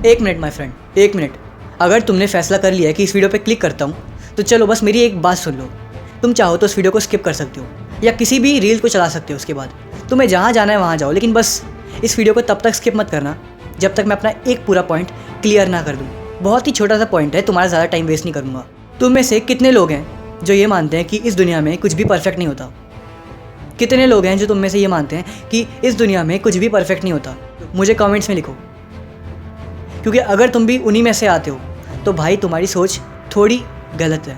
एक minute my friend, एक minute. अगर तुमने फैसला कर लिया है कि इस वीडियो पे क्लिक करता हूँ तो चलो बस मेरी एक बात सुन लो। तुम चाहो तो इस वीडियो को स्किप कर सकते हो या किसी भी रील को चला सकते हो। उसके बाद तुम्हें जहाँ जाना है वहाँ जाओ, लेकिन बस इस वीडियो को तब तक स्किप मत करना जब तक मैं अपना एक पूरा पॉइंट क्लियर ना कर दूँ। बहुत ही छोटा सा पॉइंट है, तुम्हारा ज़्यादा टाइम वेस्ट नहीं करूँगा। तुम में से कितने लोग हैं जो ये मानते हैं कि इस दुनिया में कुछ भी परफेक्ट नहीं होता? कितने लोग हैं जो तुम में से ये मानते हैं कि इस दुनिया में कुछ भी परफेक्ट नहीं होता? मुझे कमेंट्स में लिखो, क्योंकि अगर तुम भी उन्हीं में से आते हो तो भाई तुम्हारी सोच थोड़ी गलत है।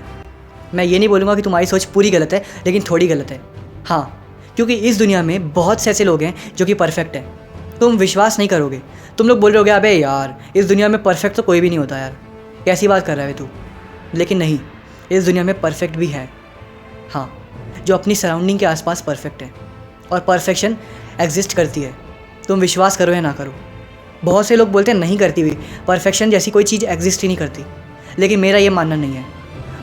मैं ये नहीं बोलूँगा कि तुम्हारी सोच पूरी गलत है, लेकिन थोड़ी गलत है। हाँ, क्योंकि इस दुनिया में बहुत से ऐसे लोग हैं जो कि परफेक्ट हैं। तुम विश्वास नहीं करोगे, तुम लोग बोल रहे होगे अबे यार इस दुनिया में परफेक्ट तो कोई भी नहीं होता यार, कैसी बात कर रहा है तू। लेकिन नहीं, इस दुनिया में परफेक्ट भी है। हाँ, जो अपनी सराउंडिंग के आसपास परफेक्ट है, और परफेक्शन एग्जिस्ट करती है। तुम विश्वास करो या ना करो। बहुत से लोग बोलते हैं नहीं करती हुई, परफेक्शन जैसी कोई चीज़ एग्जिस्ट ही नहीं करती, लेकिन मेरा ये मानना नहीं है।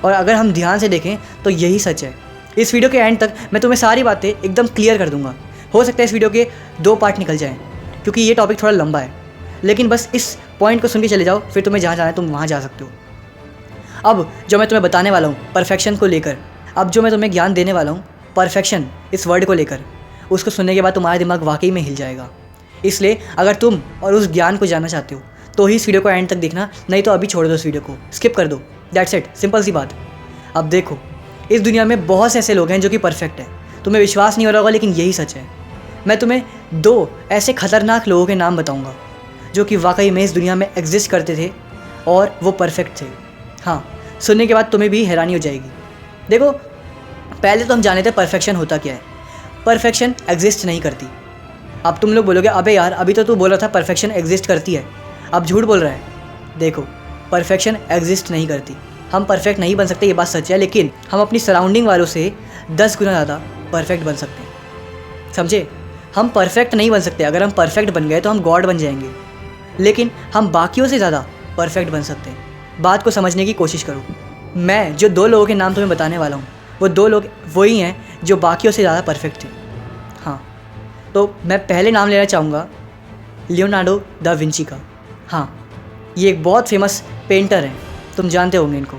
और अगर हम ध्यान से देखें तो यही सच है। इस वीडियो के एंड तक मैं तुम्हें सारी बातें एकदम क्लियर कर दूंगा। हो सकता है इस वीडियो के 2 पार्ट निकल जाएं, क्योंकि ये टॉपिक थोड़ा लंबा है, लेकिन बस इस पॉइंट को सुन के चले जाओ, फिर तुम्हें जहाँ जाना है तुम वहाँ जा सकते हो। अब जो मैं तुम्हें बताने वाला हूँ परफेक्शन को लेकर, अब जो मैं तुम्हें ज्ञान देने वाला हूँ परफेक्शन इस वर्ड को लेकर, उसको सुनने के बाद तुम्हारा दिमाग वाकई में हिल जाएगा। इसलिए अगर तुम और उस ज्ञान को जानना चाहते हो तो ही इस वीडियो को एंड तक देखना, नहीं तो अभी छोड़ दो इस वीडियो को, स्किप कर दो। दैट्स इट, सिंपल सी बात। अब देखो, इस दुनिया में बहुत से ऐसे लोग हैं जो कि परफेक्ट हैं। तुम्हें विश्वास नहीं हो रहा होगा, लेकिन यही सच है। मैं तुम्हें 2 ऐसे खतरनाक लोगों के नाम बताऊंगा जो कि वाकई में इस दुनिया में एग्जिस्ट करते थे और वो परफेक्ट थे। हाँ, सुनने के बाद तुम्हें भी हैरानी हो जाएगी। देखो, पहले तो हम जाने थे परफेक्शन होता क्या है। परफेक्शन एग्जिस्ट नहीं करती। अब तुम लोग बोलोगे अबे यार अभी तो तू बोल रहा था परफेक्शन एग्जिस्ट करती है, अब झूठ बोल रहा है। देखो, परफेक्शन एग्जिस्ट नहीं करती। हम परफेक्ट नहीं बन सकते, ये बात सच है, लेकिन हम अपनी सराउंडिंग वालों से 10 गुना ज़्यादा परफेक्ट बन सकते हैं। समझे? हम परफेक्ट नहीं बन सकते। अगर हम परफेक्ट बन गए तो हम गॉड बन जाएंगे, लेकिन हम बाकियों से ज़्यादा परफेक्ट बन सकते हैं। बात को समझने की कोशिश करो। मैं जो 2 लोगों के नाम तुम्हें बताने वाला हूँ वो 2 लोग वही हैं जो बाकियों से ज़्यादा परफेक्ट थे। हाँ, तो मैं पहले नाम लेना चाहूँगा लियोनार्डो दा विंची का। हाँ, ये एक बहुत फेमस पेंटर हैं, तुम जानते होंगे इनको।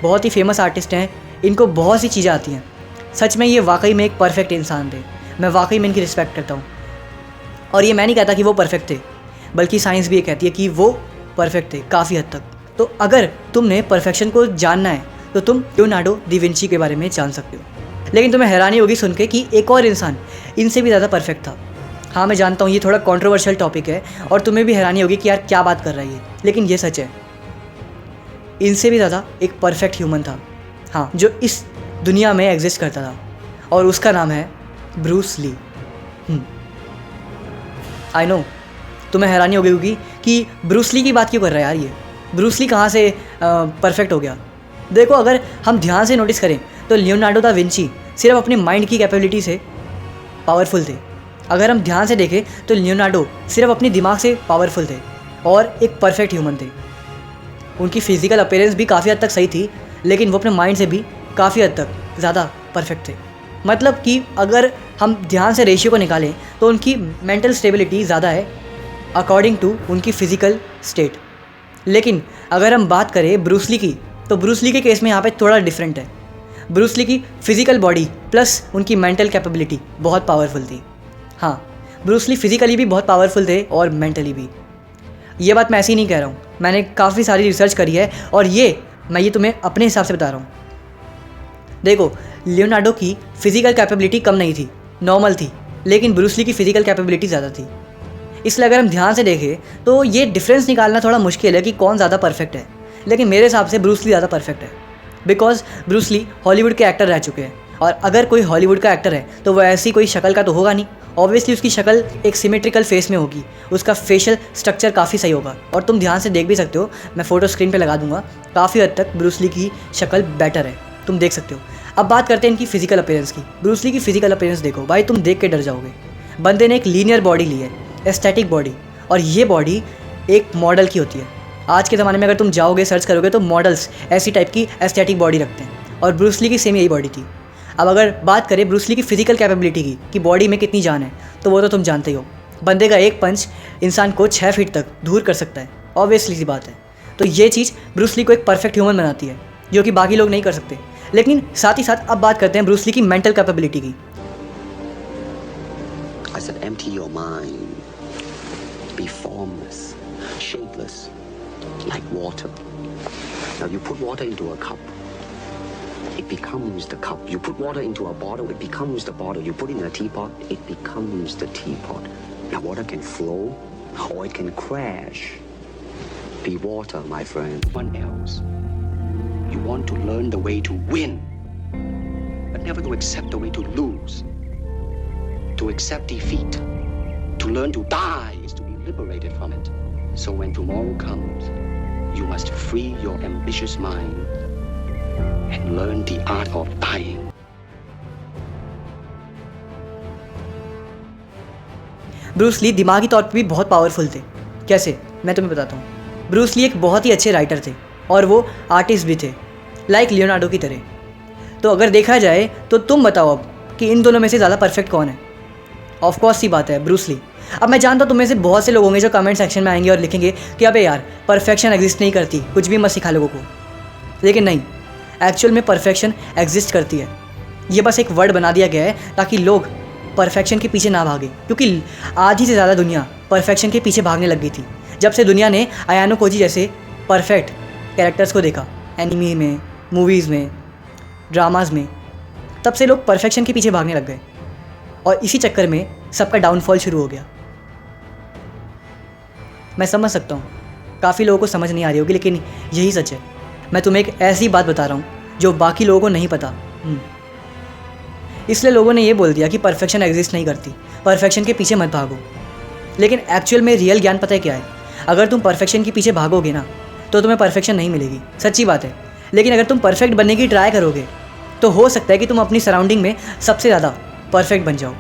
बहुत ही फेमस आर्टिस्ट हैं, इनको बहुत सी चीज़ें आती हैं। सच में ये वाकई में एक परफेक्ट इंसान थे। मैं वाकई में इनकी रिस्पेक्ट करता हूँ। और ये मैं नहीं कहता कि वो परफेक्ट थे, बल्कि साइंस भी ये कहती है कि वो परफेक्ट थे काफ़ी हद तक। तो अगर तुमने परफेक्शन को जानना है तो तुम लियोनार्डो दा विंची के बारे में जान सकते हो। लेकिन तुम्हें हैरानी होगी सुन के कि एक और इंसान इनसे भी ज़्यादा परफेक्ट था। हाँ, मैं जानता हूँ ये थोड़ा कंट्रोवर्शियल टॉपिक है और तुम्हें भी हैरानी होगी कि यार क्या बात कर रहा है ये, लेकिन ये सच है। इनसे भी ज़्यादा एक परफेक्ट ह्यूमन था, हाँ, जो इस दुनिया में एग्जिस्ट करता था, और उसका नाम है ब्रूस ली। आई नो, तुम्हें हैरानी हो गई होगी कि ब्रूस ली की बात क्यों कर रहा है यार ये, ब्रूस ली कहाँ से परफेक्ट हो गया। देखो, अगर हम ध्यान से नोटिस करें तो लियोनार्डो दा विंची सिर्फ अपने माइंड की कैपेबिलिटी से पावरफुल थे। अगर हम ध्यान से देखें तो लियोनार्डो सिर्फ अपने दिमाग से पावरफुल थे और एक परफेक्ट ह्यूमन थे। उनकी फिजिकल अपीयरेंस भी काफ़ी हद तक सही थी, लेकिन वो अपने माइंड से भी काफ़ी हद तक ज़्यादा परफेक्ट थे। मतलब कि अगर हम ध्यान से रेशियो को निकालें तो उनकी मेंटल स्टेबिलिटी ज़्यादा है अकॉर्डिंग टू उनकी फ़िज़िकल स्टेट। लेकिन अगर हम बात करें ब्रूस ली की, तो ब्रूस ली के केस में यहाँ पे थोड़ा डिफरेंट है। ब्रूस ली की फ़िज़िकल बॉडी प्लस उनकी मेंटल कैपेबिलिटी बहुत पावरफुल थी। हाँ, ब्रूस ली फिज़िकली भी बहुत पावरफुल थे और मेंटली भी। ये बात मैं ऐसे ही नहीं कह रहा हूँ, मैंने काफ़ी सारी रिसर्च करी है और मैं ये तुम्हें अपने हिसाब से बता रहा हूँ। देखो, लियोनार्डो की फ़िज़िकल कैपेबिलिटी कम नहीं थी, नॉर्मल थी, लेकिन ब्रूस ली की फ़िज़िकल कैपेबिलिटी ज़्यादा थी। इसलिए अगर हम ध्यान से देखें तो ये डिफरेंस निकालना थोड़ा मुश्किल है कि कौन ज़्यादा परफेक्ट है, लेकिन मेरे हिसाब से ब्रूस ली ज़्यादा परफेक्ट है। बिकॉज ब्रूस ली हॉलीवुड के एक्टर रह चुके हैं, और अगर कोई हॉलीवुड का एक्टर है तो वह ऐसी कोई शक्ल का तो होगा नहीं। ऑब्वियसली उसकी शक्ल एक सिमेट्रिकल फेस में होगी, उसका फेशियल स्ट्रक्चर काफ़ी सही होगा, और तुम ध्यान से देख भी सकते हो, मैं फ़ोटो स्क्रीन पे लगा दूंगा, काफ़ी हद तक ब्रूस ली की शक्ल बेटर है, तुम देख सकते हो। अब बात करते हैं इनकी फ़िज़िकल अपीयरेंस की। ब्रूस ली की फ़िज़िकल अपीयरेंस देखो भाई, तुम देख के डर जाओगे। बंदे ने एक लीनियर बॉडी ली है, एस्थेटिक बॉडी, और ये बॉडी एक मॉडल की होती है। आज के ज़माने में अगर तुम जाओगे सर्च करोगे तो मॉडल्स ऐसी टाइप की एस्थेटिक बॉडी रखते हैं, और ब्रूस ली की सेम यही बॉडी थी। अब अगर बात करें ब्रूस ली की फ़िज़िकल कैपेबिलिटी की कि बॉडी में कितनी जान है, तो वो तो तुम जानते ही हो। बंदे का एक पंच इंसान को 6 फीट तक दूर कर सकता है। ऑब्वियसली सी बात है। तो ये चीज़ ब्रूस ली को एक परफेक्ट ह्यूमन बनाती है, जो कि बाकी लोग नहीं कर सकते। लेकिन साथ ही साथ अब बात करते हैं ब्रूस ली की मेंटल कैपेबिलिटी की। I said empty your mind. Be formless, shapeless, like water. Now you put water into a cup, it becomes the cup. You put water into a bottle, it becomes the bottle. You put it in a teapot, it becomes the teapot. Now water can flow or it can crash. Be water, my friend. One else. You want to learn the way to win, but never to accept the way to lose. To accept defeat, to learn to die is to be liberated from it. So when tomorrow comes, you must free your ambitious mind and learn the art of dying. Bruce Lee दिमागी तौर पे भी बहुत powerful थे। कैसे, मैं तुम्हें बताता हूँ। ब्रूस ली एक बहुत ही अच्छे राइटर थे और वो आर्टिस्ट भी थे, लाइक लियोनार्डो की तरह। तो अगर देखा जाए तो तुम बताओ अब कि इन दोनों में से ज़्यादा परफेक्ट कौन है? ऑफकोर्स सी बात है, ब्रूस ली। अब मैं जानता हूँ तुम में से बहुत से लोग होंगे जो कमेंट सेक्शन में आएंगे और लिखेंगे कि अबे यार परफेक्शन एग्जिस्ट नहीं करती, कुछ भी मत सिखा लोगों को। लेकिन नहीं, एक्चुअल में परफेक्शन एग्जिस्ट करती है। ये बस एक वर्ड बना दिया गया है ताकि लोग परफेक्शन के पीछे ना भागे, क्योंकि आधी से ज़्यादा दुनिया परफेक्शन के पीछे भागने लग गई थी जब से दुनिया ने अयानो कोजी जैसे परफेक्ट कैरेक्टर्स को देखा, एनिमी में, मूवीज़ में, ड्रामाज में। तब से लोग परफेक्शन के पीछे भागने लग गए और इसी चक्कर में सबका डाउनफॉल शुरू हो गया। मैं समझ सकता हूँ काफ़ी लोगों को समझ नहीं आ रही होगी, लेकिन यही सच है। मैं तुम्हें एक ऐसी बात बता रहा हूँ जो बाकी लोगों को नहीं पता। इसलिए लोगों ने ये बोल दिया कि परफेक्शन एग्जिस्ट नहीं करती, परफेक्शन के पीछे मत भागो। लेकिन एक्चुअल में रियल ज्ञान पता है क्या है? अगर तुम परफेक्शन के पीछे भागोगे ना तो तुम्हें परफेक्शन नहीं मिलेगी, सच्ची बात है। लेकिन अगर तुम परफेक्ट बनने की ट्राई करोगे तो हो सकता है कि तुम अपनी सराउंडिंग में सबसे ज़्यादा परफेक्ट बन जाओ।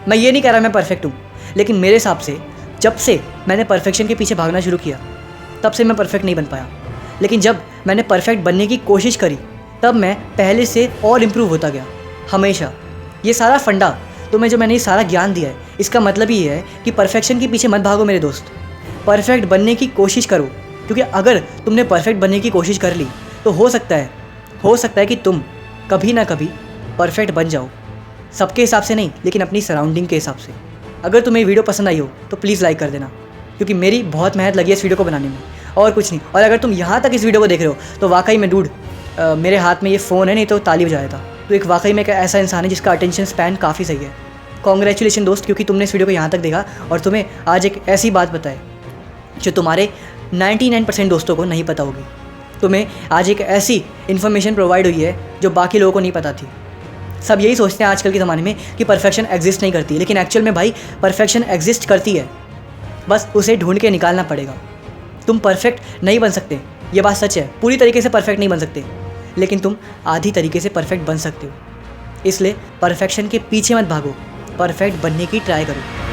मैं ये नहीं कह रहा मैं परफेक्ट हूँ, लेकिन मेरे हिसाब से जब से मैंने परफेक्शन के पीछे भागना शुरू किया तब से मैं परफेक्ट नहीं बन पाया। लेकिन जब मैंने परफेक्ट बनने की कोशिश करी तब मैं पहले से और इम्प्रूव होता गया, हमेशा। ये सारा फंडा तुम्हें जो मैंने ये सारा ज्ञान दिया है, इसका मतलब ही है कि परफेक्शन के पीछे मत भागो मेरे दोस्त, परफेक्ट बनने की कोशिश करो। क्योंकि अगर तुमने परफेक्ट बनने की कोशिश कर ली तो हो सकता है कि तुम कभी ना कभी परफेक्ट बन जाओ। सबके हिसाब से नहीं, लेकिन अपनी सराउंडिंग के हिसाब से। अगर तुम्हें वीडियो पसंद आई हो तो प्लीज़ लाइक कर देना, क्योंकि मेरी बहुत मेहनत लगी है इस वीडियो को बनाने में, और कुछ नहीं। और अगर तुम यहाँ तक इस वीडियो को देख रहे हो तो वाकई में डूड, मेरे हाथ में ये फ़ोन है, नहीं तो ताली बजाया था। तो एक वाकई में एक ऐसा इंसान है जिसका अटेंशन स्पैन काफ़ी सही है। कॉन्ग्रेचुलेशन दोस्त, क्योंकि तुमने इस वीडियो को यहाँ तक देखा और तुम्हें आज एक ऐसी बात बताए जो तुम्हारे 99% दोस्तों को नहीं पता होगी। तुम्हें आज एक ऐसी इन्फॉर्मेशन प्रोवाइड हुई है जो बाकी लोगों को नहीं पता थी। सब यही सोचते हैं आजकल के ज़माने में कि परफेक्शन एग्जिस्ट नहीं करती, लेकिन एक्चुअल में भाई परफेक्शन एग्जिस्ट करती है, बस उसे ढूंढ के निकालना पड़ेगा। तुम परफेक्ट नहीं बन सकते, ये बात सच है। पूरी तरीके से परफेक्ट नहीं बन सकते, लेकिन तुम आधी तरीके से परफेक्ट बन सकते हो। इसलिए परफेक्शन के पीछे मत भागो, परफेक्ट बनने की ट्राई करो।